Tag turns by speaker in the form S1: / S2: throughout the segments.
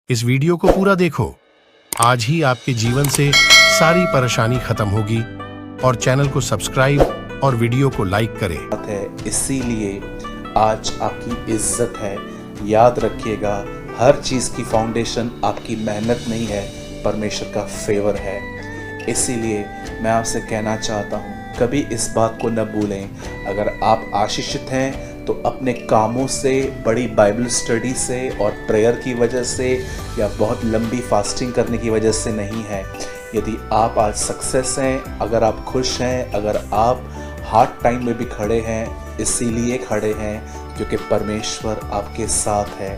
S1: इस वीडियो को पूरा देखो। आज ही आपके जीवन से सारी परेशानी खत्म होगी और चैनल को सब्सक्राइब और वीडियो को लाइक करें।
S2: है इसीलिए आज आपकी इज्जत है। याद रखिएगा, हर चीज़ की फाउंडेशन आपकी मेहनत नहीं है, परमेश्वर का फेवर है। इसीलिए मैं आपसे कहना चाहता हूँ, कभी इस बात को न भूलें। अगर आप आशीषित हैं तो अपने कामों से, बड़ी बाइबल स्टडी से और प्रेयर की वजह से या बहुत लंबी फास्टिंग करने की वजह से नहीं है। यदि आप आज सक्सेस हैं, अगर आप खुश हैं, अगर आप हार्ड टाइम में भी खड़े हैं, इसीलिए खड़े हैं क्योंकि परमेश्वर आपके साथ है।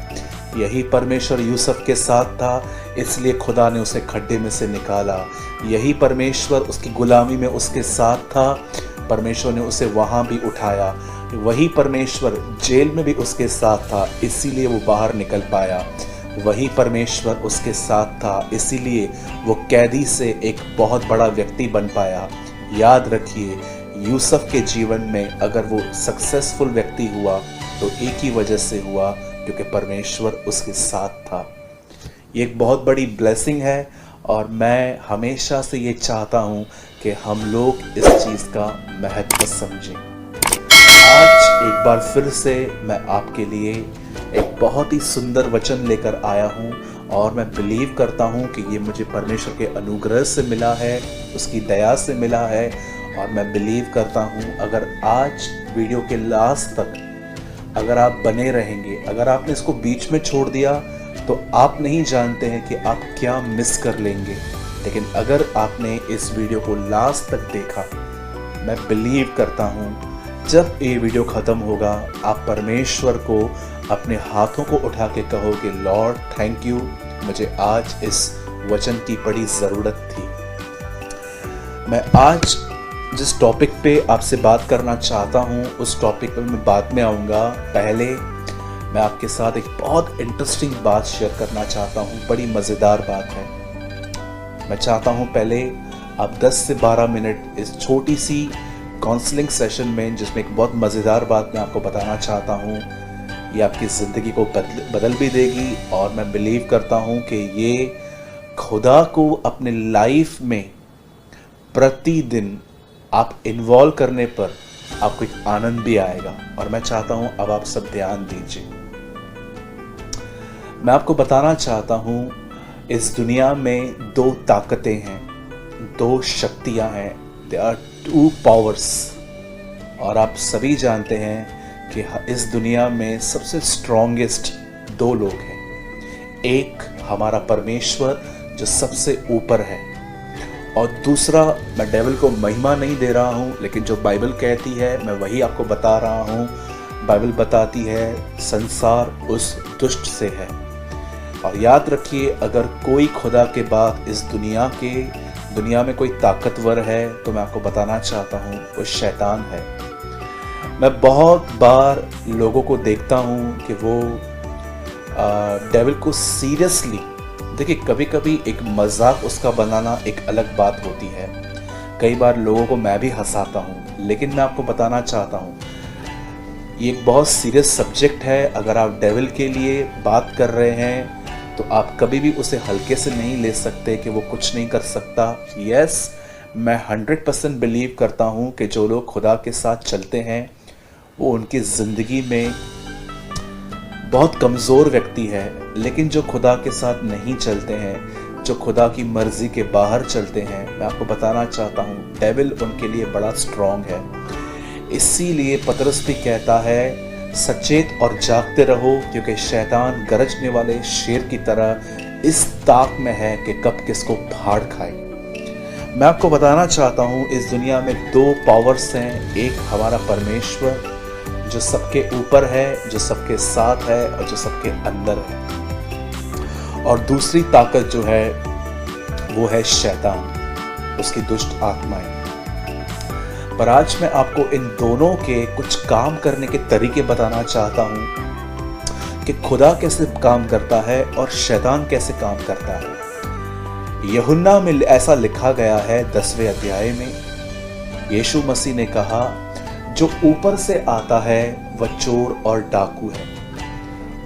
S2: यही परमेश्वर यूसुफ के साथ था, इसलिए खुदा ने उसे खड्डे में से निकाला। यही परमेश्वर उसकी गुलामी में उसके साथ था, परमेश्वर ने उसे वहाँ भी उठाया। वही परमेश्वर जेल में भी उसके साथ था, इसीलिए वो बाहर निकल पाया। वही परमेश्वर उसके साथ था, इसीलिए वो कैदी से एक बहुत बड़ा व्यक्ति बन पाया। याद रखिए, यूसुफ के जीवन में अगर वो सक्सेसफुल व्यक्ति हुआ तो एक ही वजह से हुआ, क्योंकि परमेश्वर उसके साथ था। ये एक बहुत बड़ी ब्लेसिंग है और मैं हमेशा से ये चाहता हूँ कि हम लोग इस चीज़ का महत्व समझें। आज एक बार फिर से मैं आपके लिए एक बहुत ही सुंदर वचन लेकर आया हूँ और मैं बिलीव करता हूँ कि ये मुझे परमेश्वर के अनुग्रह से मिला है, उसकी दया से मिला है। और मैं बिलीव करता हूँ अगर आज वीडियो के लास्ट तक अगर आप बने रहेंगे, अगर आपने इसको बीच में छोड़ दिया तो आप नहीं जानते हैं कि आप क्या मिस कर लेंगे। लेकिन अगर आपने इस वीडियो को लास्ट तक देखा, मैं बिलीव करता हूँ जब ये वीडियो ख़त्म होगा आप परमेश्वर को अपने हाथों को उठा के कहोगे, लॉर्ड थैंक यू, मुझे आज इस वचन की बड़ी ज़रूरत थी। मैं आज जिस टॉपिक पे आपसे बात करना चाहता हूँ उस टॉपिक पे मैं बाद में आऊँगा। पहले मैं आपके साथ एक बहुत इंटरेस्टिंग बात शेयर करना चाहता हूँ, बड़ी मज़ेदार बात है। मैं चाहता हूँ पहले आप 10 से 12 मिनट इस छोटी सी काउंसलिंग सेशन में, जिसमें एक बहुत मज़ेदार बात मैं आपको बताना चाहता हूँ, ये आपकी ज़िंदगी को बदल भी देगी। और मैं बिलीव करता हूँ कि ये खुदा को अपने लाइफ में प्रतिदिन आप इन्वॉल्व करने पर आपको एक आनंद भी आएगा। और मैं चाहता हूँ अब आप सब ध्यान दीजिए। मैं आपको बताना चाहता हूँ, इस दुनिया में दो ताकतें हैं, दो शक्तियाँ हैं, There are two powers। और आप सभी जानते हैं कि इस दुनिया में सबसे स्ट्रॉन्गेस्ट दो लोग हैं। एक हमारा परमेश्वर जो सबसे ऊपर है, और दूसरा, मैं डेविल को महिमा नहीं दे रहा हूँ, लेकिन जो बाइबल कहती है मैं वही आपको बता रहा हूँ। बाइबल बताती है संसार उस दुष्ट से है। और याद रखिए, अगर कोई खुदा के बाद इस दुनिया में कोई ताकतवर है तो मैं आपको बताना चाहता हूँ वो शैतान है। मैं बहुत बार लोगों को देखता हूँ कि वो डेविल को सीरियसली, देखिए कभी कभी एक मजाक उसका बनाना एक अलग बात होती है। कई बार लोगों को मैं भी हंसाता हूँ, लेकिन मैं आपको बताना चाहता हूँ ये एक बहुत सीरियस सब्जेक्ट है। अगर आप डेविल के लिए बात कर रहे हैं तो आप कभी भी उसे हल्के से नहीं ले सकते कि वो कुछ नहीं कर सकता। यस, मैं 100% बिलीव करता हूँ कि जो लोग खुदा के साथ चलते हैं वो उनकी ज़िंदगी में बहुत कमज़ोर व्यक्ति है। लेकिन जो खुदा के साथ नहीं चलते हैं, जो खुदा की मर्ज़ी के बाहर चलते हैं, मैं आपको बताना चाहता हूँ डेविल उनके लिए बड़ा स्ट्रॉन्ग है। इसीलिए पतरस भी कहता है, सचेत और जागते रहो, क्योंकि शैतान गरजने वाले शेर की तरह इस ताक में है कि कब किसको फाड़ खाए। मैं आपको बताना चाहता हूँ इस दुनिया में दो पावर्स हैं। एक हमारा परमेश्वर जो सबके ऊपर है, जो सबके साथ है और जो सबके अंदर है। और दूसरी ताकत जो है वो है शैतान, उसकी दुष्ट आत्माएं। पर आज मैं आपको इन दोनों के कुछ काम करने के तरीके बताना चाहता हूं कि खुदा कैसे काम करता है और शैतान कैसे काम करता है। यूहन्ना में ऐसा लिखा गया है 10वें अध्याय में, यीशु मसीह ने कहा, जो ऊपर से आता है वह चोर और डाकू है,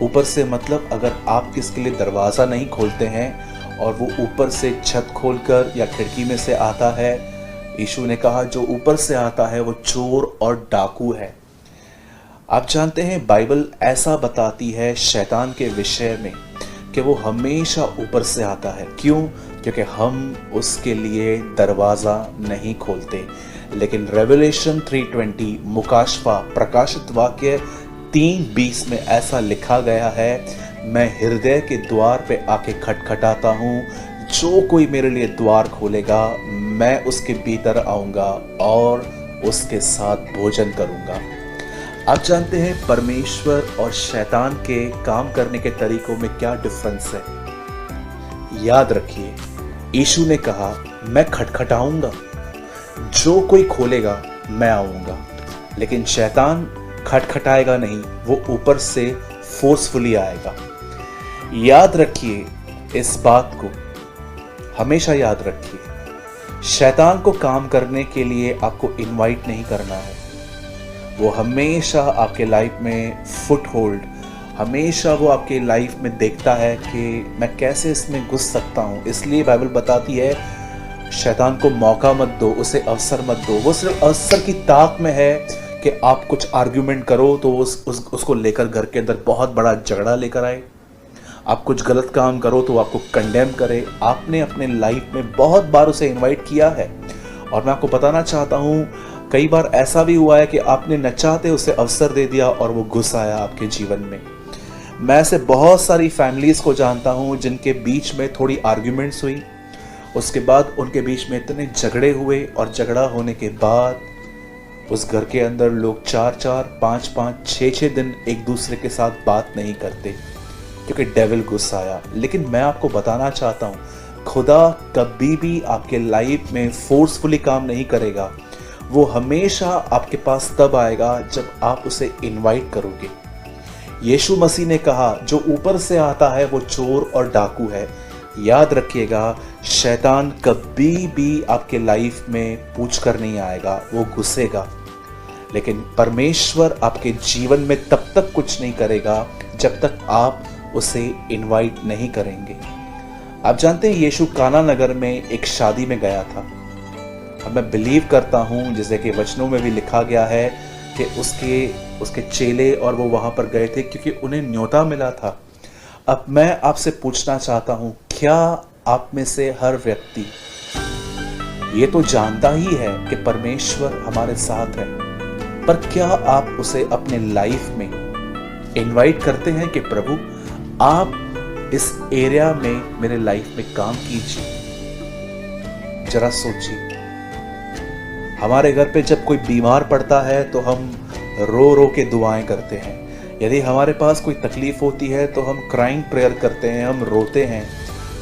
S2: ऊपर से मतलब अगर आप किसके लिए दरवाज़ा नहीं खोलते हैं और वो ऊपर से छत खोलकर या खिड़की में से आता है, यीशु ने कहा जो ऊपर से आता है वो चोर और डाकू है। आप जानते हैं बाइबल ऐसा बताती है शैतान के विषय में कि वो हमेशा ऊपर से आता है। क्यों? क्योंकि हम उसके लिए दरवाज़ा नहीं खोलते। लेकिन रेवलेशन 3:20 मुकाशफा प्रकाशित वाक्य 3:20 में ऐसा लिखा गया है, मैं हृदय के द्वार पे आके खटखटाता हूँ, जो कोई मेरे लिए द्वार खोलेगा मैं उसके भीतर आऊँगा और उसके साथ भोजन करूँगा। आप जानते हैं परमेश्वर और शैतान के काम करने के तरीकों में क्या डिफरेंस है? याद रखिए, यीशु ने कहा मैं खटखटाऊंगा, जो कोई खोलेगा मैं आऊंगा। लेकिन शैतान खटखटाएगा नहीं, वो ऊपर से फोर्सफुली आएगा। याद रखिए इस बात को, हमेशा याद रखिए, शैतान को काम करने के लिए आपको इनवाइट नहीं करना है। वो हमेशा आपके लाइफ में फुट होल्ड, हमेशा वो आपके लाइफ में देखता है कि मैं कैसे इसमें घुस सकता हूँ। इसलिए बाइबल बताती है शैतान को मौका मत दो, उसे अवसर मत दो। वो सिर्फ अवसर की ताक में है कि आप कुछ आर्ग्यूमेंट करो तो उसको लेकर घर के अंदर बहुत बड़ा झगड़ा लेकर आए। आप कुछ गलत काम करो तो आपको कंडेम करे। आपने अपने लाइफ में बहुत बार उसे इनवाइट किया है और मैं आपको बताना चाहता हूँ कई बार ऐसा भी हुआ है कि आपने न चाहते उसे अवसर दे दिया और वो घुस आया आपके जीवन में। मैं ऐसे बहुत सारी फैमिलीज को जानता हूँ जिनके बीच में थोड़ी आर्ग्यूमेंट्स हुई, उसके बाद उनके बीच में इतने झगड़े हुए और झगड़ा होने के बाद उस घर के अंदर लोग 4-4, 5-5, 6-6 दिन एक दूसरे के साथ बात नहीं करते क्योंकि डेविल घुस आया। लेकिन मैं आपको बताना चाहता हूँ खुदा कभी भी आपके लाइफ में फोर्सफुली काम नहीं करेगा। वो हमेशा आपके पास तब आएगा जब आप उसे इनवाइट करोगे। यीशु मसीह ने कहा जो ऊपर से आता है वो चोर और डाकू है। याद रखिएगा, शैतान कभी भी आपके लाइफ में पूछ कर नहीं आएगा, वो घुसेगा। लेकिन परमेश्वर आपके जीवन में तब तक कुछ नहीं करेगा जब तक आप उसे इनवाइट नहीं करेंगे। आप जानते हैं यीशु काना नगर में एक शादी में गया था और मैं बिलीव करता हूँ जैसे कि वचनों में भी लिखा गया है कि उसके चेले और वो वहाँ पर गए थे क्योंकि उन्हें न्योता मिला था। अब मैं आपसे पूछना चाहता हूँ, क्या आप में से हर व्यक्ति ये तो जानता ही है कि परमेश्वर हमारे साथ है, पर क्या आप उसे अपने लाइफ में इनवाइट करते हैं कि प्रभु आप इस एरिया में मेरे लाइफ में काम कीजिए? जरा सोचिए, हमारे घर पे जब कोई बीमार पड़ता है तो हम रो रो के दुआएं करते हैं। यदि हमारे पास कोई तकलीफ होती है तो हम क्राइंग प्रेयर करते हैं, हम रोते हैं।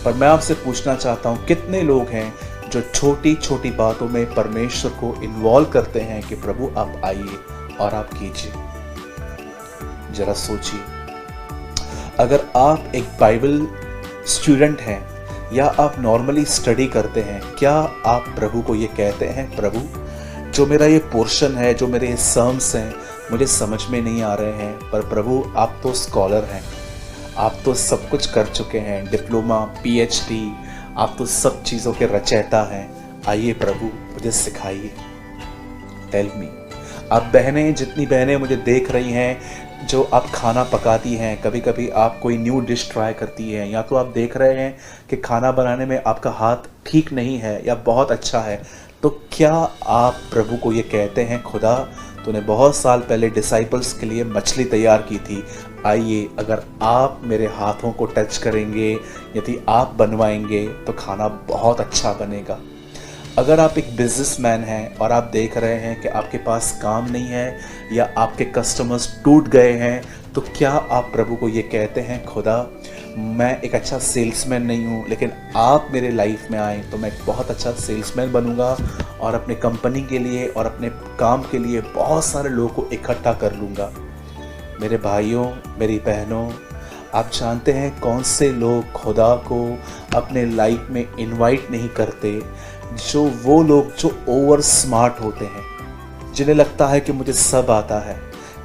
S2: पर मैं आपसे पूछना चाहता हूँ कितने लोग हैं जो छोटी छोटी बातों में परमेश्वर को इन्वॉल्व करते हैं कि प्रभु आप आइए और आप कीजिए? जरा सोचिए, अगर आप एक बाइबल स्टूडेंट हैं या आप नॉर्मली स्टडी करते हैं, क्या आप प्रभु को ये कहते हैं प्रभु जो मेरा ये पोर्शन है, जो मेरे सर्म्स हैं मुझे समझ में नहीं आ रहे हैं, पर प्रभु आप तो स्कॉलर हैं, आप तो सब कुछ कर चुके हैं, डिप्लोमा, पीएचडी, आप तो सब चीज़ों के रचयिता हैं, आइए प्रभु मुझे सिखाइए। Tell me. आप बहनें, जितनी बहनें मुझे देख रही हैं जो आप खाना पकाती हैं, कभी कभी आप कोई न्यू डिश ट्राई करती हैं, या तो आप देख रहे हैं कि खाना बनाने में आपका हाथ ठीक नहीं है या बहुत अच्छा है, तो क्या आप प्रभु को ये कहते हैं खुदा तूने बहुत साल पहले डिसाइपल्स के लिए मछली तैयार की थी, आइए अगर आप मेरे हाथों को टच करेंगे, यदि आप बनवाएंगे तो खाना बहुत अच्छा बनेगा। अगर आप एक बिजनेसमैन हैं और आप देख रहे हैं कि आपके पास काम नहीं है या आपके कस्टमर्स टूट गए हैं, तो क्या आप प्रभु को ये कहते हैं खुदा मैं एक अच्छा सेल्समैन नहीं हूँ, लेकिन आप मेरे लाइफ में आए तो मैं एक बहुत अच्छा सेल्समैन बनूंगा और अपने कंपनी के लिए और अपने काम के लिए बहुत सारे लोगों को इकट्ठा कर लूँगा। मेरे भाइयों, मेरी बहनों, आप जानते हैं कौन से लोग खुदा को अपने लाइफ में इनवाइट नहीं करते? वो लोग जो ओवर स्मार्ट होते हैं, जिन्हें लगता है कि मुझे सब आता है,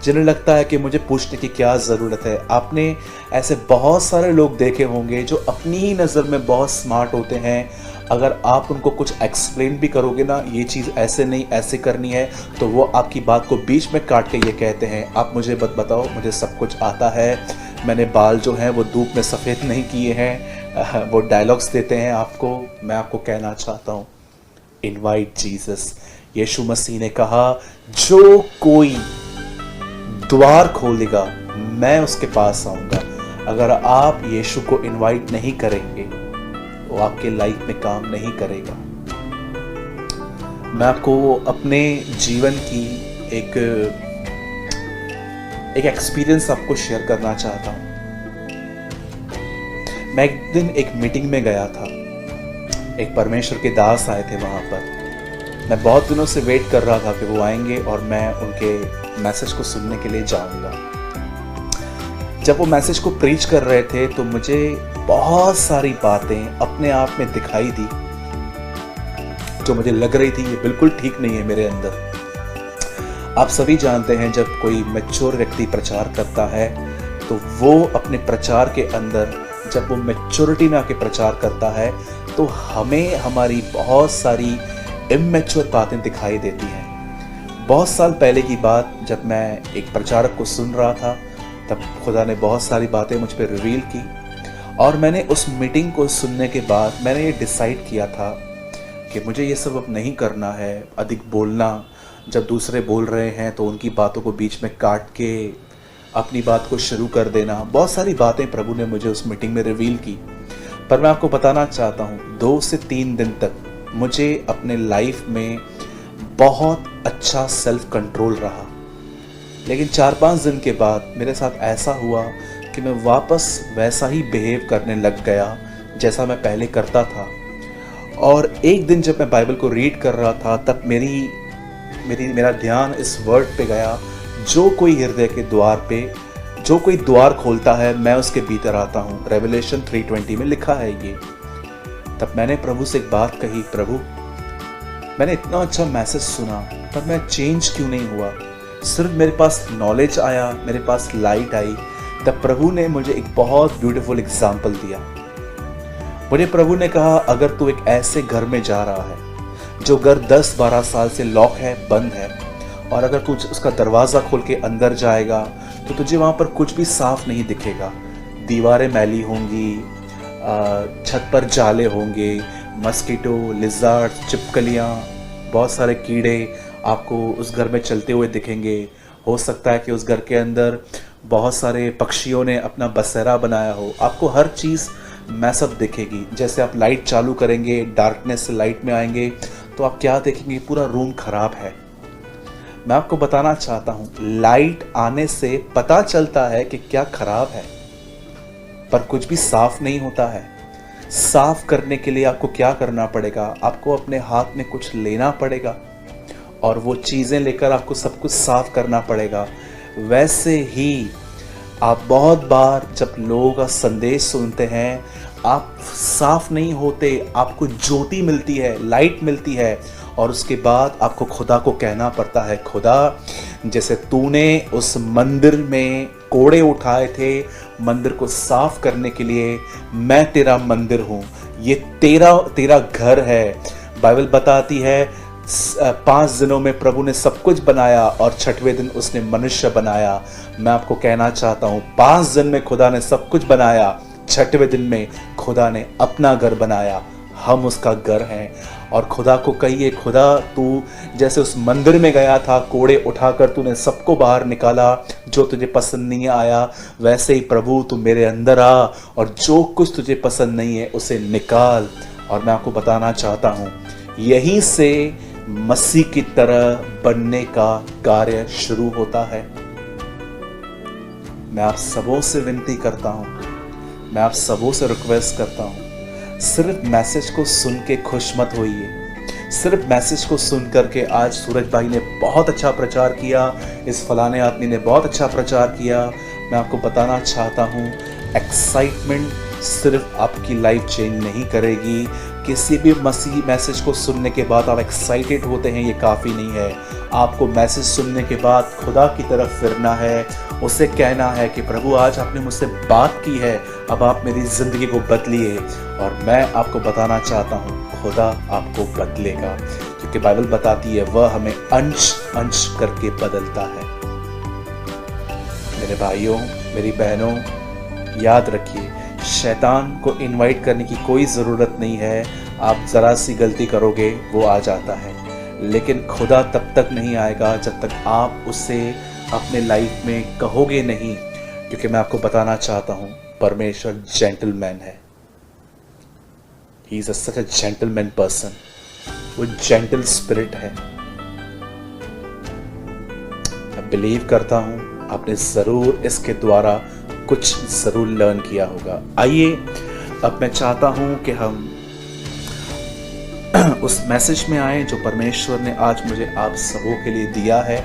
S2: जिन्हें लगता है कि मुझे पूछने की क्या ज़रूरत है। आपने ऐसे बहुत सारे लोग देखे होंगे जो अपनी ही नज़र में बहुत स्मार्ट होते हैं, अगर आप उनको कुछ एक्सप्लेन भी करोगे ना, ये चीज़ ऐसे नहीं ऐसे करनी है, तो वो आपकी बात को बीच में काट के ये कहते हैं, आप मुझे बताओ, मुझे सब कुछ आता है, मैंने बाल जो हैं वो धूप में सफ़ेद नहीं किए हैं। वो डायलॉग्स देते हैं आपको। मैं आपको कहना चाहता हूँ, इनवाइट जीसस। यीशु मसीह ने कहा, जो कोई द्वार खोलेगा मैं उसके पास आऊँगा। अगर आप यीशु को इनवाइट नहीं करेंगे, वो आपके लाइफ में काम नहीं करेगा। मैं आपको अपने जीवन की एक एक्सपीरियंस आपको शेयर करना चाहता हूँ। मैं एक दिन एक मीटिंग में गया था, एक परमेश्वर के दास आए थे वहाँ पर। मैं बहुत दिनों से वेट कर रहा था कि वो आएंगे और मैं उनके मैसेज को सुनने के लिए जाऊँगा। जब वो मैसेज को प्रीच कर रहे थे तो मुझे बहुत सारी बातें अपने आप में दिखाई दी जो मुझे लग रही थी ये बिल्कुल ठीक नहीं है मेरे अंदर। आप सभी जानते हैं, जब कोई मैच्योर व्यक्ति प्रचार करता है तो वो अपने प्रचार के अंदर, जब वो मैच्योरिटी में आके प्रचार करता है तो हमें हमारी बहुत सारी इमैच्योर बातें दिखाई देती हैं। बहुत साल पहले की बात, जब मैं एक प्रचारक को सुन रहा था, तब खुदा ने बहुत सारी बातें मुझ पर रिवील की और मैंने उस मीटिंग को सुनने के बाद मैंने ये डिसाइड किया था कि मुझे ये सब अब नहीं करना है। अधिक बोलना, जब दूसरे बोल रहे हैं तो उनकी बातों को बीच में काट के अपनी बात को शुरू कर देना, बहुत सारी बातें प्रभु ने मुझे उस मीटिंग में रिवील की। पर मैं आपको बताना चाहता हूँ, 2 से 3 दिन तक मुझे अपने लाइफ में बहुत अच्छा सेल्फ कंट्रोल रहा। लेकिन 4-5 दिन के बाद मेरे साथ ऐसा हुआ कि मैं वापस वैसा ही बिहेव करने लग गया जैसा मैं पहले करता था। और एक दिन जब मैं बाइबल को रीड कर रहा था, तब मेरा ध्यान इस वर्ड पे गया, जो कोई हृदय के द्वार पे, जो कोई द्वार खोलता है मैं उसके भीतर आता हूँ। रेवलेशन 3:20 में लिखा है ये। तब मैंने प्रभु से एक बात कही, प्रभु मैंने इतना अच्छा मैसेज सुना पर मैं चेंज क्यों नहीं हुआ। सिर्फ मेरे पास नॉलेज आया, मेरे पास लाइट आई। तब प्रभु ने मुझे एक बहुत ब्यूटीफुल एग्जाम्पल दिया। मुझे प्रभु ने कहा, अगर तू एक ऐसे घर में जा रहा है जो घर 10-12 साल से लॉक है, बंद है, और अगर तू उसका दरवाज़ा खोल के अंदर जाएगा तो तुझे वहाँ पर कुछ भी साफ नहीं दिखेगा। दीवारें मैली होंगी, छत पर जाले होंगे, मस्कीटो, लिजार्ड, चिपकलियाँ, बहुत सारे कीड़े आपको उस घर में चलते हुए दिखेंगे। हो सकता है कि उस घर के अंदर बहुत सारे पक्षियों ने अपना बसेरा बनाया हो। आपको हर चीज़ मैसअप दिखेगी। जैसे आप लाइट चालू करेंगे, डार्कनेस से लाइट में आएंगे तो आप क्या देखेंगे, पूरा रूम खराब है। मैं आपको बताना चाहता हूँ, लाइट आने से पता चलता है कि क्या खराब है, पर कुछ भी साफ नहीं होता है। साफ करने के लिए आपको क्या करना पड़ेगा, आपको अपने हाथ में कुछ लेना पड़ेगा और वो चीज़ें लेकर आपको सब कुछ साफ करना पड़ेगा। वैसे ही आप बहुत बार जब लोगों का संदेश सुनते हैं, आप साफ नहीं होते, आपको ज्योति मिलती है, लाइट मिलती है, और उसके बाद आपको खुदा को कहना पड़ता है, खुदा जैसे तूने उस मंदिर में कोड़े उठाए थे मंदिर को साफ करने के लिए, मैं तेरा मंदिर हूँ, ये तेरा घर है। बाइबल बताती है 5 दिनों में प्रभु ने सब कुछ बनाया और 6वें दिन उसने मनुष्य बनाया। मैं आपको कहना चाहता हूँ, 5 दिन में खुदा ने सब कुछ बनाया, 6वें दिन में खुदा ने अपना घर बनाया। हम उसका घर हैं। और खुदा को कहिए, खुदा तू जैसे उस मंदिर में गया था, कोड़े उठाकर तूने सबको बाहर निकाला जो तुझे पसंद नहीं आया, वैसे ही प्रभु तू मेरे अंदर आ और जो कुछ तुझे पसंद नहीं है उसे निकाल। और मैं आपको बताना चाहता हूँ, यहीं से मसीह की तरह बनने का कार्य शुरू होता है। मैं आप सबों से विनती करता हूँ, मैं आप सबों से रिक्वेस्ट करता हूँ, सिर्फ मैसेज को सुन के खुश मत होइए। सिर्फ मैसेज को सुन करके, आज सूरज भाई ने बहुत अच्छा प्रचार किया, इस फलाने आदमी ने बहुत अच्छा प्रचार किया, मैं आपको बताना चाहता हूँ, एक्साइटमेंट सिर्फ आपकी लाइफ चेंज नहीं करेगी, किसी भी मसीह मैसेज को सुनने के बाद आप एक्साइटेड होते हैं, ये काफ़ी नहीं है। आपको मैसेज सुनने के बाद खुदा की तरफ फिरना है, उसे कहना है कि प्रभु आज आपने मुझसे बात की है, अब आप मेरी ज़िंदगी को बदलिए। और मैं आपको बताना चाहता हूँ खुदा आपको बदलेगा, क्योंकि बाइबल बताती है वह हमें अंश अंश करके बदलता है। मेरे भाइयों, मेरी बहनों, याद रखिए शैतान को इनवाइट करने की कोई ज़रूरत नहीं है। आप ज़रा सी गलती करोगे वो आ जाता है, लेकिन खुदा तब तक नहीं आएगा जब तक आप उसे अपने लाइफ में कहोगे नहीं। क्योंकि मैं आपको बताना चाहता हूँ परमेश्वर जेंटलमैन है। He is such a gentleman person. वो जेंटल स्पिरिट है। मैं बिलीव करता हूँ आपने ज़रूर इसके द्वारा कुछ ज़रूर लर्न किया होगा। आइए अब मैं चाहता हूँ कि हम उस मैसेज में आए जो परमेश्वर ने आज मुझे आप सबों के लिए दिया है।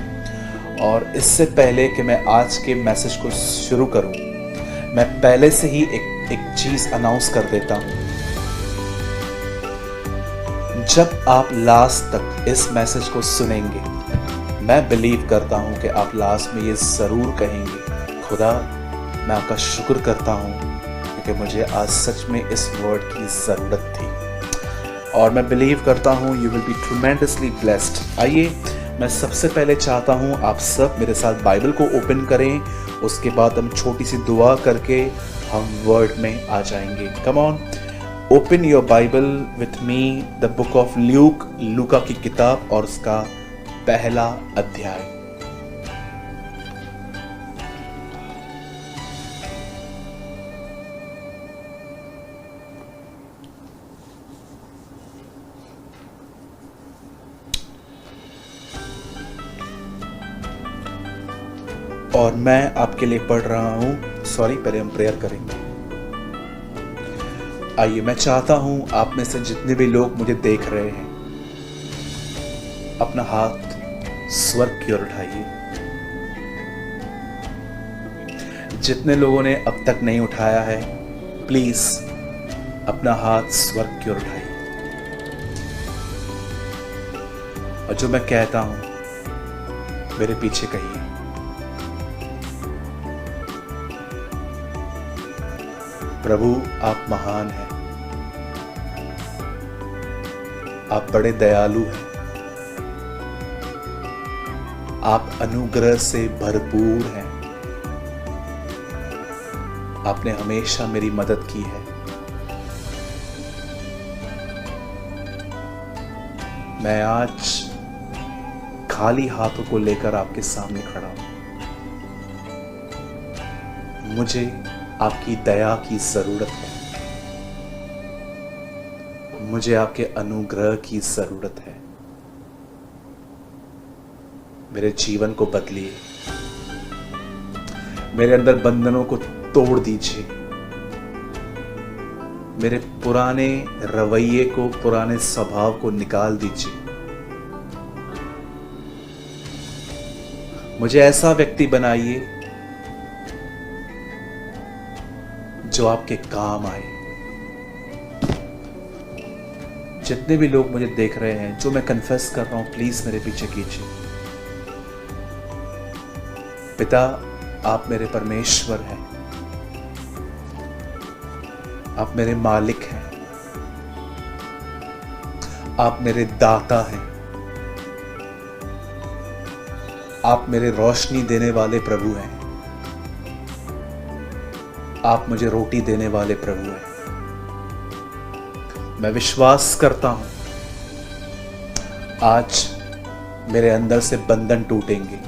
S2: और इससे पहले कि मैं आज के मैसेज को शुरू करूँ, मैं पहले से ही एक चीज़ अनाउंस कर देता हूँ। जब आप लास्ट तक इस मैसेज को सुनेंगे, मैं बिलीव करता हूँ कि आप लास्ट में ये ज़रूर कहेंगे, खुदा मैं आपका शुक्र करता हूँ क्योंकि मुझे आज सच में इस वर्ड की ज़रूरत थी। और मैं बिलीव करता हूँ you will be tremendously blessed. आइए मैं सबसे पहले चाहता हूँ आप सब मेरे साथ बाइबल को ओपन करें, उसके बाद हम छोटी सी दुआ करके हम वर्ड में आ जाएंगे। Come on, open your Bible with me the book of Luke, लूका की किताब और उसका पहला अध्याय। और मैं आपके लिए पढ़ रहा हूं। पहले हम प्रेयर करेंगे। आइए मैं चाहता हूं आप में से जितने भी लोग मुझे देख रहे हैं, अपना हाथ स्वर्ग की ओर उठाइए। जितने लोगों ने अब तक नहीं उठाया है, प्लीज अपना हाथ स्वर्ग की ओर उठाइए। और जो मैं कहता हूं मेरे पीछे कहिए। प्रभु आप महान हैं, आप बड़े दयालु हैं, आप अनुग्रह से भरपूर हैं। आपने हमेशा मेरी मदद की है। मैं आज खाली हाथों को लेकर आपके सामने खड़ा हूं। मुझे आपकी दया की जरूरत है, मुझे आपके अनुग्रह की जरूरत है। मेरे जीवन को बदलिए, मेरे अंदर बंधनों को तोड़ दीजिए, मेरे पुराने रवैये को, पुराने स्वभाव को निकाल दीजिए। मुझे ऐसा व्यक्ति बनाइए जो आपके काम आए। जितने भी लोग मुझे देख रहे हैं, जो मैं कन्फेस कर रहा हूं, प्लीज मेरे पीछे कीजिए। पिता आप मेरे परमेश्वर हैं, आप मेरे मालिक हैं, आप मेरे दाता हैं, आप मेरे रोशनी देने वाले प्रभु हैं, आप मुझे रोटी देने वाले प्रभु हैं। मैं विश्वास करता हूं आज मेरे अंदर से बंधन टूटेंगे,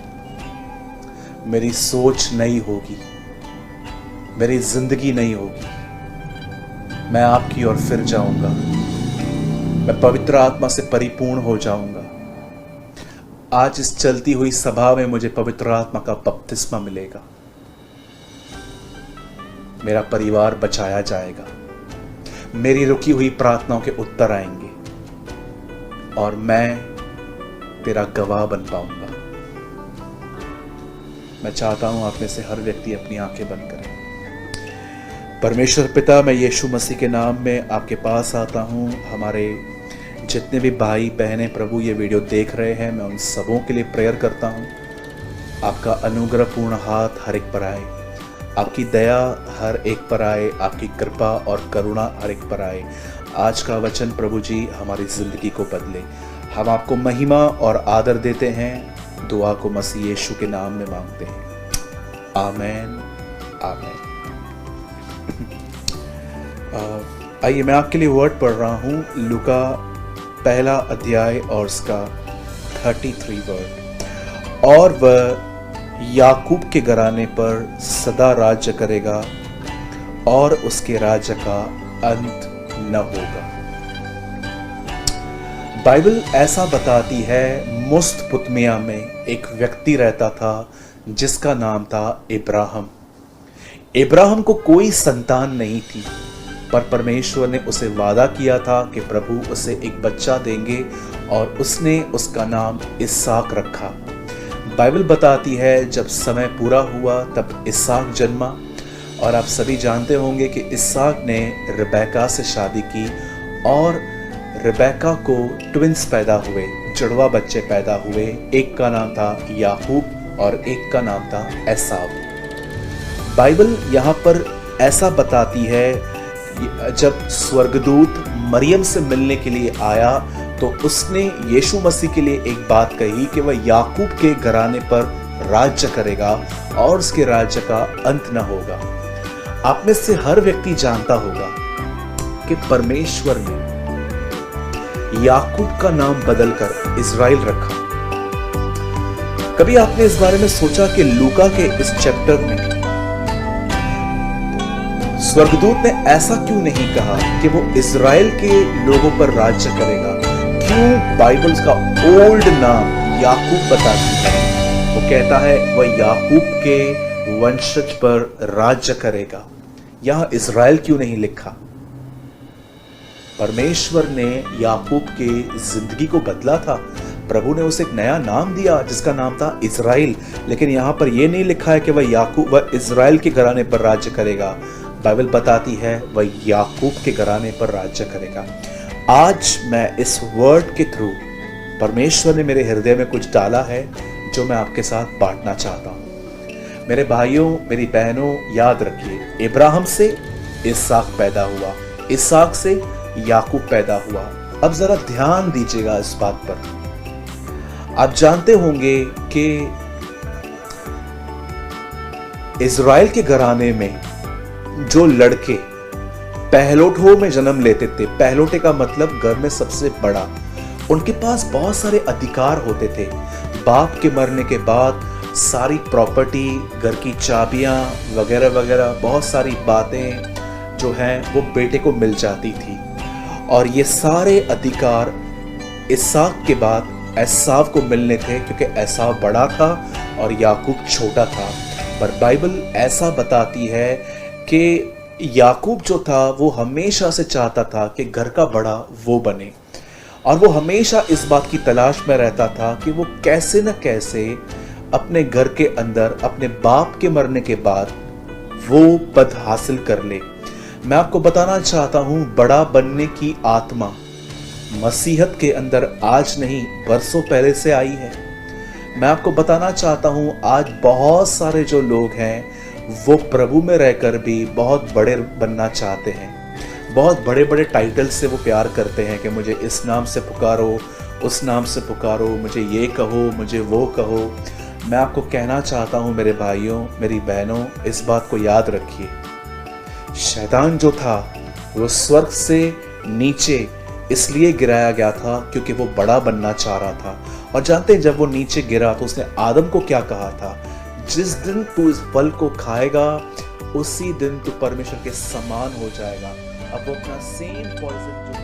S2: मेरी सोच नई होगी, मेरी जिंदगी नई होगी। मैं आपकी ओर फिर जाऊंगा, मैं पवित्र आत्मा से परिपूर्ण हो जाऊंगा। आज इस चलती हुई सभा में मुझे पवित्र आत्मा का बपतिस्मा मिलेगा। मेरा परिवार बचाया जाएगा, मेरी रुकी हुई प्रार्थनाओं के उत्तर आएंगे और मैं तेरा गवाह बन पाऊंगा। मैं चाहता हूं आप में से हर व्यक्ति अपनी आंखें बंद करे। परमेश्वर पिता, मैं यीशु मसीह के नाम में आपके पास आता हूँ। हमारे जितने भी भाई बहनें प्रभु ये वीडियो देख रहे हैं, मैं उन सबों के लिए प्रेयर करता हूँ। आपका अनुग्रहपूर्ण हाथ हर एक पर आए, आपकी दया हर एक पर आए, आपकी कृपा और करुणा हर एक पर आए। आज का वचन प्रभु जी हमारी ज़िंदगी को बदले। हम आपको महिमा और आदर देते हैं। दुआ को मसीह यीशु के नाम में मांगते हैं, आमीन आमीन। आइए मैं आपके लिए वर्ड पढ़ रहा हूँ, लूका पहला अध्याय और उसका 33 वर्ड। और वह याकूब के घराने पर सदा राज्य करेगा और उसके राज्य का अंत न होगा। बाइबल ऐसा बताती है, मेसोपोटामिया में एक व्यक्ति रहता था जिसका नाम था इब्राहिम। इब्राहिम को कोई संतान नहीं थी, पर परमेश्वर ने उसे वादा किया था कि प्रभु उसे एक बच्चा देंगे और उसने उसका नाम इसहाक रखा। बाइबल बताती है जब समय पूरा हुआ तब इसहाक जन्मा। और आप सभी जानते होंगे कि इसहाक ने रिबेका से शादी की और रिबेका को ट्विंस पैदा हुए, जुड़वा बच्चे पैदा हुए। एक का नाम था याकूब और एक का नाम था एसाव। बाइबल यहाँ पर ऐसा बताती है, जब स्वर्गदूत मरियम से मिलने के लिए आया तो उसने यीशु मसीह के लिए एक बात कही कि वह याकूब के घराने पर राज्य करेगा और उसके राज्य का अंत न होगा। आप में से हर व्यक्ति जानता होगा कि परमेश्वर ने याकूब का नाम बदलकर इज़राइल रखा। कभी आपने इस बारे में सोचा कि लूका के इस चैप्टर में स्वर्गदूत ने ऐसा क्यों नहीं कहा कि वो इज़राइल के लोगों पर राज्य करेगा? क्यों बाइबल का ओल्ड नाम याकूब बताती है? वो कहता है वह याकूब के वंशज पर राज्य करेगा। यहां इज़राइल क्यों नहीं लिखा? परमेश्वर ने याकूब के जिंदगी को बदला था। प्रभु ने उसे एक नया नाम दिया जिसका नाम था इज़राइल, लेकिन यहां पर यह नहीं लिखा है कि वह इज़राइल के घराने पर राज्य करेगा। बाइबल बताती है वह याकूब के घराने पर राज्य करेगा। आज मैं इस वर्ड के थ्रू, परमेश्वर ने मेरे हृदय में कुछ डाला है जो मैं आपके साथ बांटना चाहता हूं। मेरे भाइयों, मेरी बहनों, याद रखिए, इब्राहिम से इसहाक पैदा हुआ, इसहाक से याकूब पैदा हुआ। अब जरा ध्यान दीजिएगा इस बात पर। आप जानते होंगे कि इज़राइल के घराने में जो लड़के पहलोठों में जन्म लेते थे, पहलोटे का मतलब घर में सबसे बड़ा, उनके पास बहुत सारे अधिकार होते थे। बाप के मरने के बाद सारी प्रॉपर्टी, घर की चाबियां वगैरह वगैरह, बहुत सारी बातें जो हैं वो बेटे को मिल जाती थी। और ये सारे अधिकार इसहाक के बाद एसाव को मिलने थे, क्योंकि एसाव बड़ा था और याकूब छोटा था। पर बाइबल ऐसा बताती है कि याकूब जो था वो हमेशा से चाहता था कि घर का बड़ा वो बने, और वो हमेशा इस बात की तलाश में रहता था कि वो कैसे न कैसे अपने घर के अंदर अपने बाप के मरने के बाद वो पद हासिल कर ले। मैं आपको बताना चाहता हूं, बड़ा बनने की आत्मा मसीहत के अंदर आज नहीं, बरसों पहले से आई है। मैं आपको बताना चाहता हूं, आज बहुत सारे जो लोग हैं वो प्रभु में रहकर भी बहुत बड़े बनना चाहते हैं। बहुत बड़े बड़े टाइटल से वो प्यार करते हैं कि मुझे इस नाम से पुकारो, उस नाम से पुकारो, मुझे ये कहो, मुझे वो कहो। मैं आपको कहना चाहता हूँ मेरे भाइयों, मेरी बहनों, इस बात को याद रखिए। शैतान जो था वो स्वर्ग से नीचे इसलिए गिराया गया था क्योंकि वो बड़ा बनना चाह रहा था। और जानते हैं जब वो नीचे गिरा तो उसने आदम को क्या कहा था? जिस दिन तू इस फल को खाएगा उसी दिन तू परमेश्वर के समान हो जाएगा। अब वो अपना सेम पॉइजन जो